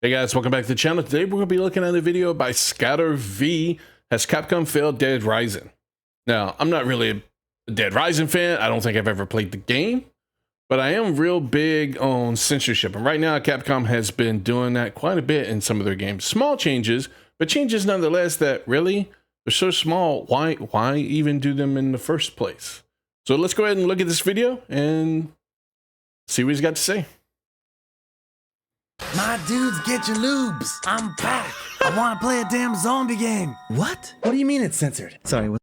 Hey guys, welcome back to the channel. Today we're going to be looking at a video by ScouterVee. Has Capcom failed Dead Rising? Now, I'm not really a Dead Rising fan. I don't think I've ever played the game, but I am real big on censorship. And right now, Capcom has been doing that quite a bit in some of their games. Small changes, but changes nonetheless that really are so small. Why even do them in the first place? So let's go ahead and look at this video and see what he's got to say. My dudes, get your lubes. I'm back. I want to play a damn zombie game. What? What do you mean it's censored? Sorry, what?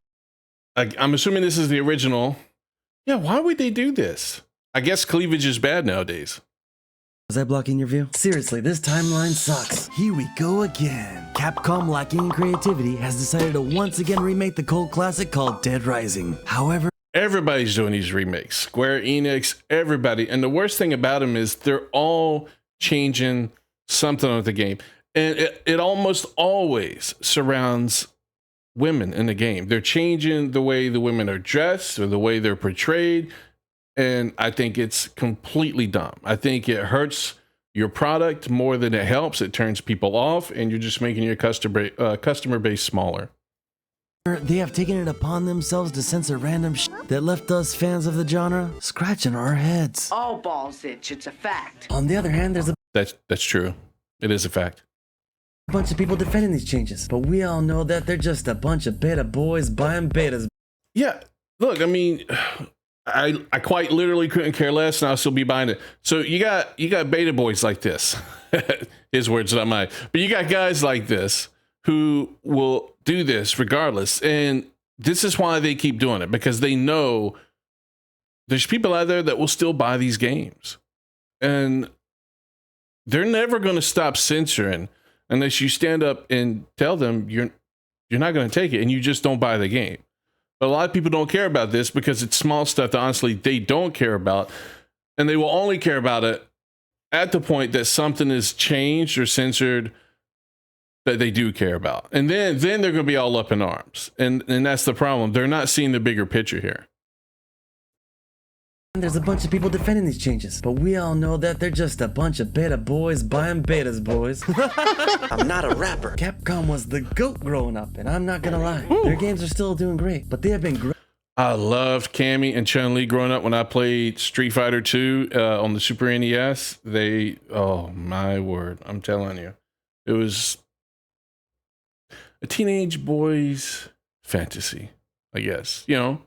I'm assuming this is the original. Yeah, why would they do this? I guess cleavage is bad nowadays. Was I blocking your view? Seriously, this timeline sucks. Here we go again. Capcom, lacking in creativity, has decided to once again remake the cult classic called Dead Rising. However, everybody's doing these remakes. Square Enix, everybody. And the worst thing about them is they're all changing something with the game, and it almost always surrounds women in the game. They're changing the way the women are dressed or the way they're portrayed, and I think it's completely dumb. I think it hurts your product more than it helps. It turns people off, and you're just making your customer base smaller. they have taken it upon themselves to censor random that left us fans of the genre scratching our heads. All balls itch, it's a fact. On the other hand, there's a That's true. It is a fact. bunch of people defending these changes, but we all know that they're just a bunch of beta boys buying betas. Yeah, look, I mean, I quite literally couldn't care less, and I'll still be buying it. So you got beta boys like this. His words, not mine. But you got guys like this who will do this regardless, and this is why they keep doing it, because they know there's people out there that will still buy these games, and they're never going to stop censoring unless you stand up and tell them you're not going to take it, and you just don't buy the game. But a lot of people don't care about this because it's small stuff that honestly they don't care about, and they will only care about it at the point that something is changed or censored that they do care about. And then they're going to be all up in arms. And that's the problem. They're not seeing the bigger picture here. There's a bunch of people defending these changes, but we all know that they're just a bunch of beta boys buying betas, boys. I'm not a rapper. Capcom was the GOAT growing up, and I'm not gonna lie. Ooh. Their games are still doing great, but they have been great. I loved Cammy and Chun-Li growing up when I played Street Fighter 2 on the Super NES. Oh my word, I'm telling you. It was a teenage boy's fantasy, I guess, you know,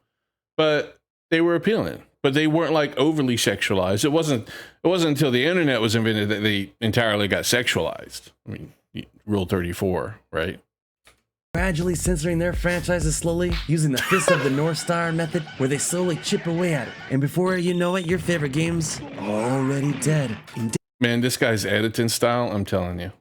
but they were appealing. But they weren't like overly sexualized. It wasn't until the internet was invented that they entirely got sexualized. I mean, Rule 34, right? Gradually censoring their franchises slowly, using the Fist of the North Star method, where they slowly chip away at it. And before you know it, your favorite game's already dead. In Man, this guy's editing style, I'm telling you.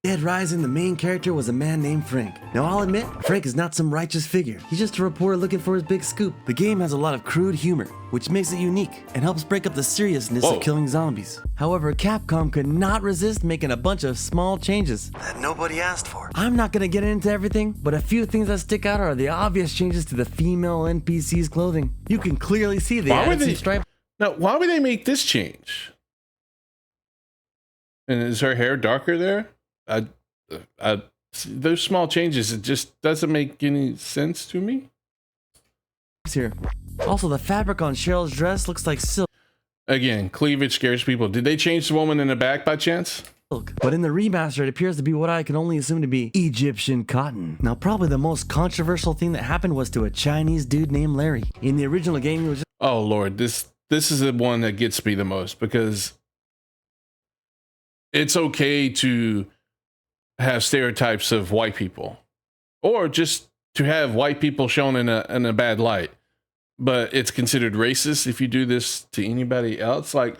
Dead Rising, the main character was a man named Frank. Now, I'll admit, Frank is not some righteous figure. He's just a reporter looking for his big scoop. The game has a lot of crude humor, which makes it unique and helps break up the seriousness of killing zombies. However, Capcom could not resist making a bunch of small changes that nobody asked for. I'm not gonna get into everything, but a few things that stick out are the obvious changes to the female NPC's clothing. You can clearly see the added some stripe. Now, why would they make this change? And is her hair darker there? Those small changes, it just doesn't make any sense to me. Here. Also, the fabric on Cheryl's dress looks like silk. Again, cleavage scares people. Did they change the woman in the back by chance? But in the remaster, it appears to be what I can only assume to be Egyptian cotton. Now, probably the most controversial thing that happened was to a Chinese dude named Larry. In the original game, he was just... Oh Lord, this is the one that gets me the most, because it's okay to have stereotypes of white people, or just to have white people shown in a bad light, but it's considered racist if you do this to anybody else. Like,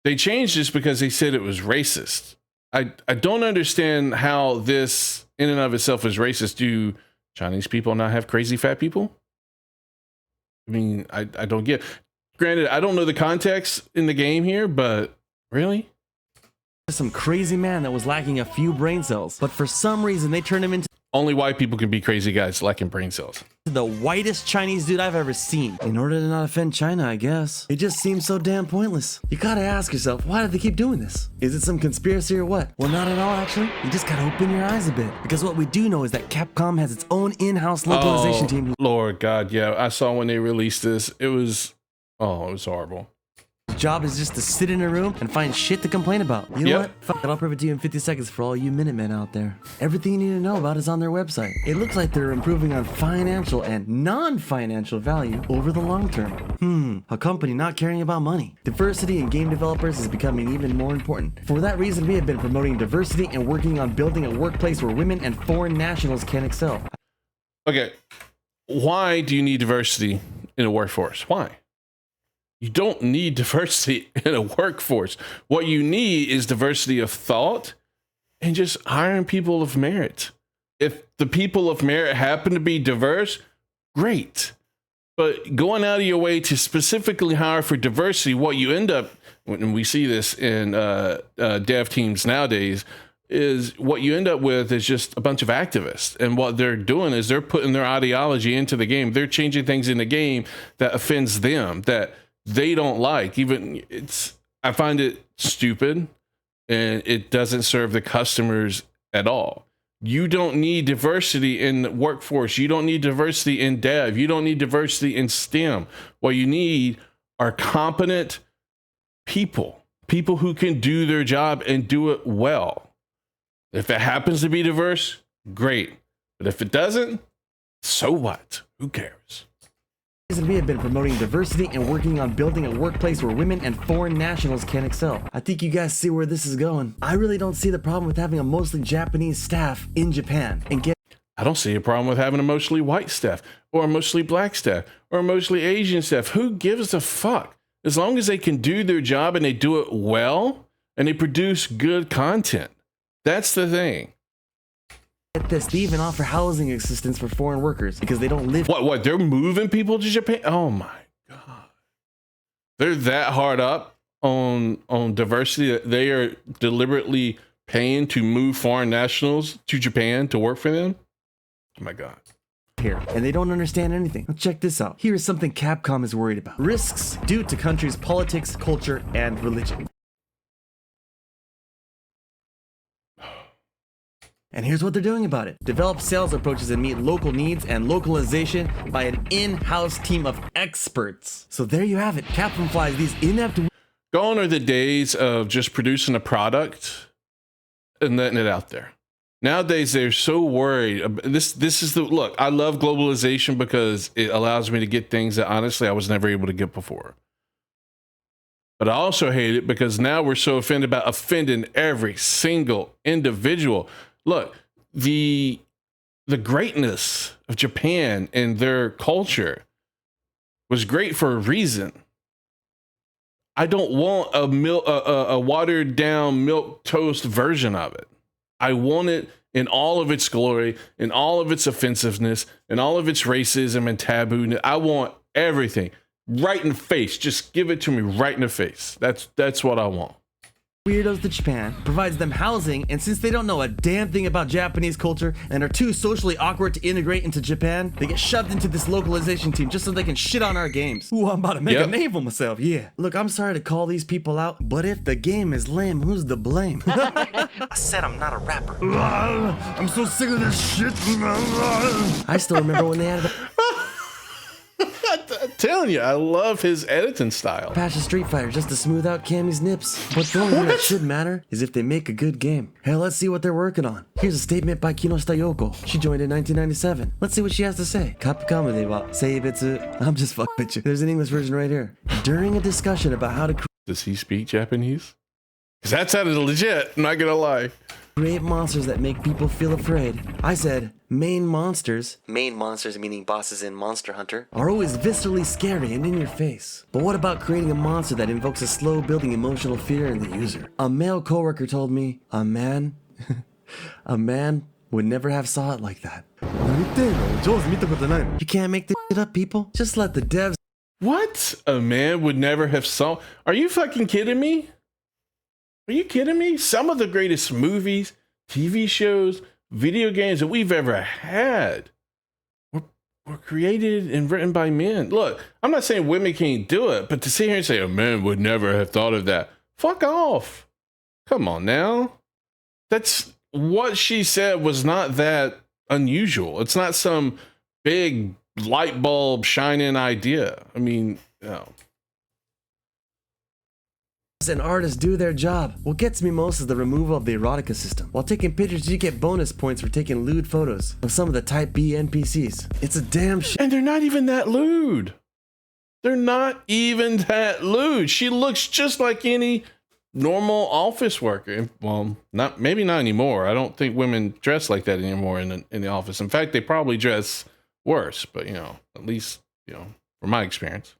they changed this because they said it was racist. I don't understand how this in and of itself is racist. Do Chinese people not have crazy fat people? I mean, I don't get. Granted, I don't know the context in the game here, but really? some crazy man that was lacking a few brain cells, but for some reason they turned him into... only white people can be crazy guys lacking brain cells. The whitest Chinese dude I've ever seen. In order to not offend China, I guess. It just seems so damn pointless. You gotta ask yourself, why do they keep doing this? Is it some conspiracy or what? Well, not at all, actually. You just gotta open your eyes a bit. Because what we do know is that Capcom has its own in-house localization team. Lord God, yeah. I saw when they released this. It was horrible. Job is just to sit in a room and find shit to complain about. You know Yep. what? Fuck it, I'll prove it to you in 50 seconds for all you Minutemen out there. Everything you need to know about is on their website. It looks like they're improving on financial and non-financial value over the long term. A company not caring about money. Diversity in game developers is becoming even more important. For that reason, we have been promoting diversity and working on building a workplace where women and foreign nationals can excel. Okay. Why do you need diversity in a workforce? Why? You don't need diversity in a workforce. What you need is diversity of thought and just hiring people of merit. If the people of merit happen to be diverse, great. But going out of your way to specifically hire for diversity, what you end up, when we see this in dev teams nowadays, is what you end up with is just a bunch of activists. And what they're doing is they're putting their ideology into the game. They're changing things in the game that offends them, that they don't like. I find it stupid, and it doesn't serve the customers at all. You don't need diversity in the workforce. You don't need diversity in dev. You don't need diversity in STEM. What you need are competent people who can do their job and do it well. If it happens to be diverse, great. But if it doesn't, so what? Who cares? We have been promoting diversity and working on building a workplace where women and foreign nationals can excel. I think you guys see where this is going. I really don't see the problem with having a mostly Japanese staff in Japan and I don't see a problem with having a mostly white staff or a mostly black staff or a mostly Asian staff. Who gives a fuck? As long as they can do their job and they do it well and they produce good content. That's the thing. Get this, they even offer housing assistance for foreign workers because they don't live. What? They're moving people to Japan? Oh my God. They're that hard up on diversity that they are deliberately paying to move foreign nationals to Japan to work for them? Oh my God. Here, and they don't understand anything. Now check this out. Here is something Capcom is worried about. Risks due to countries' politics, culture, and religion. And here's what they're doing about it. Develop sales approaches that meet local needs and localization by an in-house team of experts. So there you have it. Capcom flies these inept... Gone are the days of just producing a product and letting it out there. Nowadays, they're so worried. This is the look. I love globalization because it allows me to get things that honestly I was never able to get before. But I also hate it because now we're so offended about offending every single individual. Look, the greatness of Japan and their culture was great for a reason. I don't want a watered down milk toast version of it. I want it in all of its glory, in all of its offensiveness, in all of its racism and taboo. I want everything right in the face. Just give it to me right in the face. That's what I want. Weirdos to Japan, provides them housing, and since they don't know a damn thing about Japanese culture and are too socially awkward to integrate into Japan, they get shoved into this localization team just so they can shit on our games. Ooh, I'm about to make a name for myself, yeah. Look, I'm sorry to call these people out, but if the game is lame, who's to blame? I said I'm not a rapper. I'm so sick of this shit. I still remember when they had I'm telling you, I love his editing style. patch of Street Fighter just to smooth out Cammy's nips. But the only thing that should matter is if they make a good game. Hell, let's see what they're working on. Here's a statement by Kinoshita Yoko. She joined in 1997. Let's see what she has to say. Capcom de wa seibetsu. I'm just fucking with you. There's an English version right here. During a discussion about how to Does he speak Japanese? Because that sounded legit, I'm not gonna lie. create monsters that make people feel afraid, I said, main monsters meaning bosses in Monster Hunter, are always viscerally scary and in your face. But what about creating a monster that invokes a slow building emotional fear in the user? A male coworker told me, a man would never have saw it like that. You can't make this shit up, people. Just let the devs. What? A man would never have saw. Are you fucking kidding me? Are you kidding me? Some of the greatest movies, TV shows, video games that we've ever had were created and written by men. Look, I'm not saying women can't do it, but to sit here and say a man would never have thought of that, fuck off. Come on now. That's what she said was not that unusual. It's not some big light bulb shining idea. I mean, you know. And artists do their job. What gets me most is the removal of the erotica system. While taking pictures, you get bonus points for taking lewd photos of some of the Type B NPCs. It's a damn shame. And they're not even that lewd. They're not even that lewd. She looks just like any normal office worker. Well, maybe not anymore. I don't think women dress like that anymore in the office. In fact, they probably dress worse. But at least from my experience.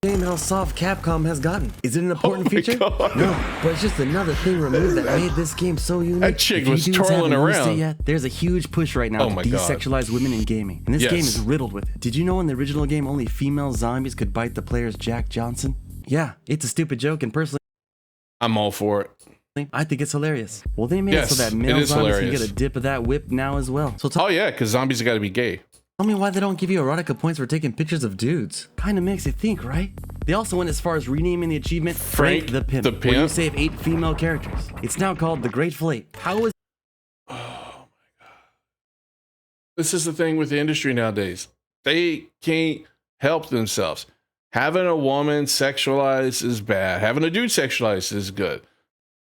How soft Capcom has gotten. Is it an important feature? God. No, but it's just another thing removed that made this game so unique. That chick was twirling around. Yet, there's a huge push right now to desexualize women in gaming, and this game is riddled with it. Did you know in the original game only female zombies could bite the player's Jack Johnson? Yeah, it's a stupid joke, and personally, I'm all for it. I think it's hilarious. Well, they made it so that male zombies can get a dip of that whip now as well. So because zombies have got to be gay. Tell me why they don't give you erotica points for taking pictures of dudes. Kinda makes you think, right? They also went as far as renaming the achievement Frank the Pimp, where you save 8 female characters. It's now called the Grateful Eight. How is... Oh my god. This is the thing with the industry nowadays. They can't help themselves. Having a woman sexualized is bad. Having a dude sexualized is good.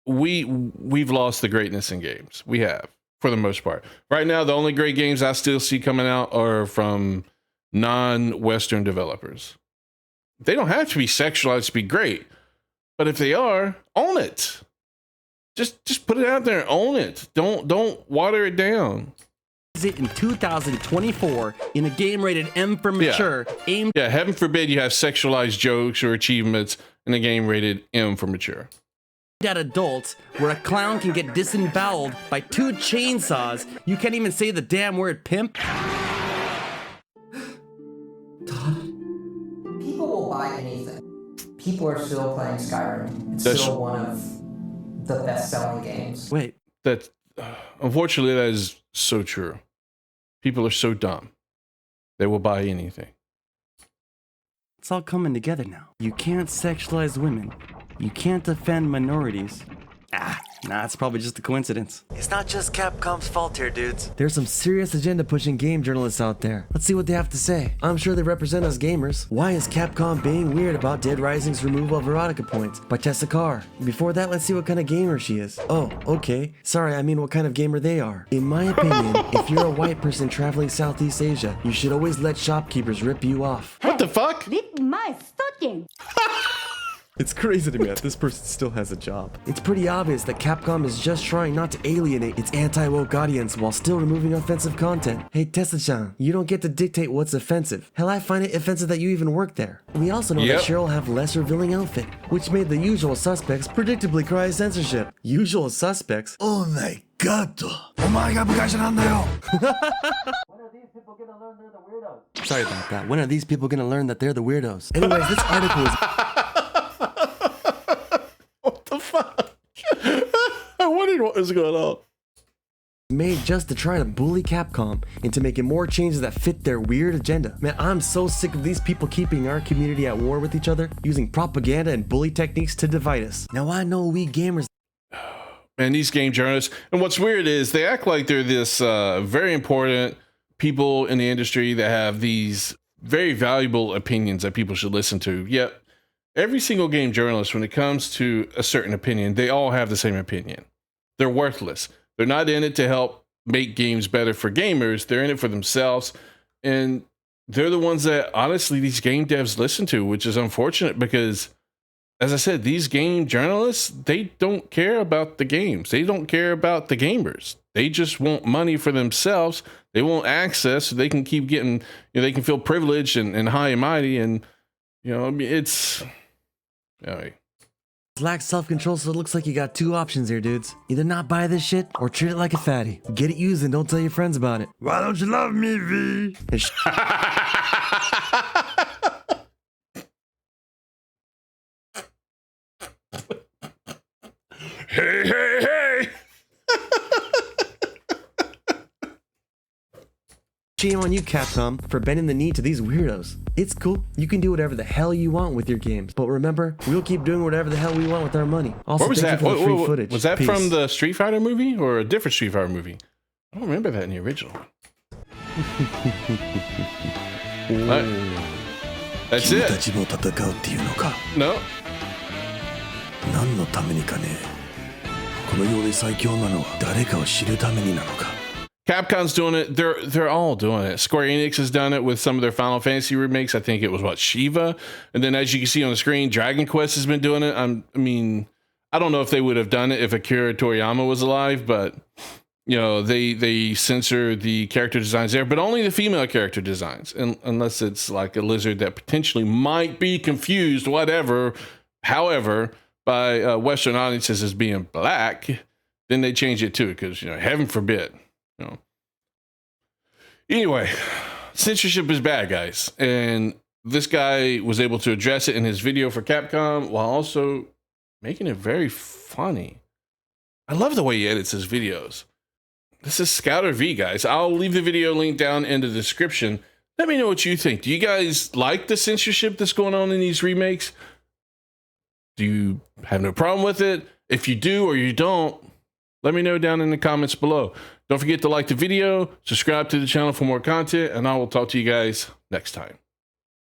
We've lost the greatness in games. We have. For the most part. Right now, the only great games I still see coming out are from non-Western developers. They don't have to be sexualized to be great, but if they are, own it. Just put it out there and own it. Don't water it down. Is it in 2024 in a game rated M for mature? Heaven forbid you have sexualized jokes or achievements in a game rated M for mature. At adults, where a clown can get disemboweled by 2 chainsaws, you can't even say the damn word pimp. People will buy anything. People are still playing Skyrim. It's still one of the best-selling games. Wait, unfortunately, that is so true. People are so dumb. They will buy anything. It's all coming together now. You can't sexualize women. You can't defend minorities. It's probably just a coincidence. It's not just Capcom's fault here, dudes. There's some serious agenda-pushing game journalists out there. Let's see what they have to say. I'm sure they represent us gamers. Why is Capcom being weird about Dead Rising's removal of erotica points by Tessa Carr? Before that, let's see what kind of gamer she is. Oh, okay. Sorry, I mean what kind of gamer they are. In my opinion, if you're a white person traveling Southeast Asia, you should always let shopkeepers rip you off. What the fuck? Rip my stocking. It's crazy to me that this person still has a job. It's pretty obvious that Capcom is just trying not to alienate its anti-woke audience while still removing offensive content. Hey Tessa-chan, you don't get to dictate what's offensive. Hell, I find it offensive that you even work there. We also know that Cheryl have less revealing outfit, which made the usual suspects predictably cry censorship. Usual suspects? Oh my god. Sorry about that. When are these people gonna learn that they're the weirdos? Anyways, this article is... What the fuck? I wondered what was going on. Made just to try to bully Capcom into making more changes that fit their weird agenda. Man, I'm so sick of these people keeping our community at war with each other, using propaganda and bully techniques to divide us. Now I know we gamers... And these game journalists, and what's weird is they act like they're this very important people in the industry that have these very valuable opinions that people should listen to. Yet every single game journalist, when it comes to a certain opinion, they all have the same opinion. They're worthless. They're not in it to help make games better for gamers. They're in it for themselves. And they're the ones that, honestly, these game devs listen to, which is unfortunate because, as I said, these game journalists, they don't care about the games. They don't care about the gamers. They just want money for themselves. They want access so they can keep getting, they can feel privileged and high and mighty. And, I mean, it's... Anyway. Lacks self-control, so it looks like you got 2 options here, dudes. Either not buy this shit, or treat it like a fatty. Get it used and don't tell your friends about it. Why don't you love me, V? Hey, hey, hey! Shame on you, Capcom, for bending the knee to these weirdos. It's cool. You can do whatever the hell you want with your games. But remember, we'll keep doing whatever the hell we want with our money. Also, What was thank that? you for the free footage. Was that Peace. from the Street Fighter movie or a different Street Fighter movie? I don't remember that in the original one. Right. That's it. No. 何のためにかね。この世で最強なのは誰かを知るためになのか。 Capcom's doing it. They're all doing it. Square Enix has done it with some of their Final Fantasy remakes. I think it was Shiva, and then as you can see on the screen, Dragon Quest has been doing it. I mean, I don't know if they would have done it if Akira Toriyama was alive, but you know, they censor the character designs there, but only the female character designs, unless it's like a lizard that potentially might be confused, whatever. However, by Western audiences as being black, then they change it too, because you know, heaven forbid. You know. Anyway, censorship is bad, guys, and this guy was able to address it in his video for Capcom while also making it very funny. I love the way he edits his videos. This is ScouterVee, guys. I'll leave the video link down in the description. Let me know what you think. Do you guys like the censorship that's going on in these remakes? Do you have no problem with it? If you do or you don't, let me know down in the comments below. Don't forget to like the video, subscribe to the channel for more content, and I will talk to you guys next time.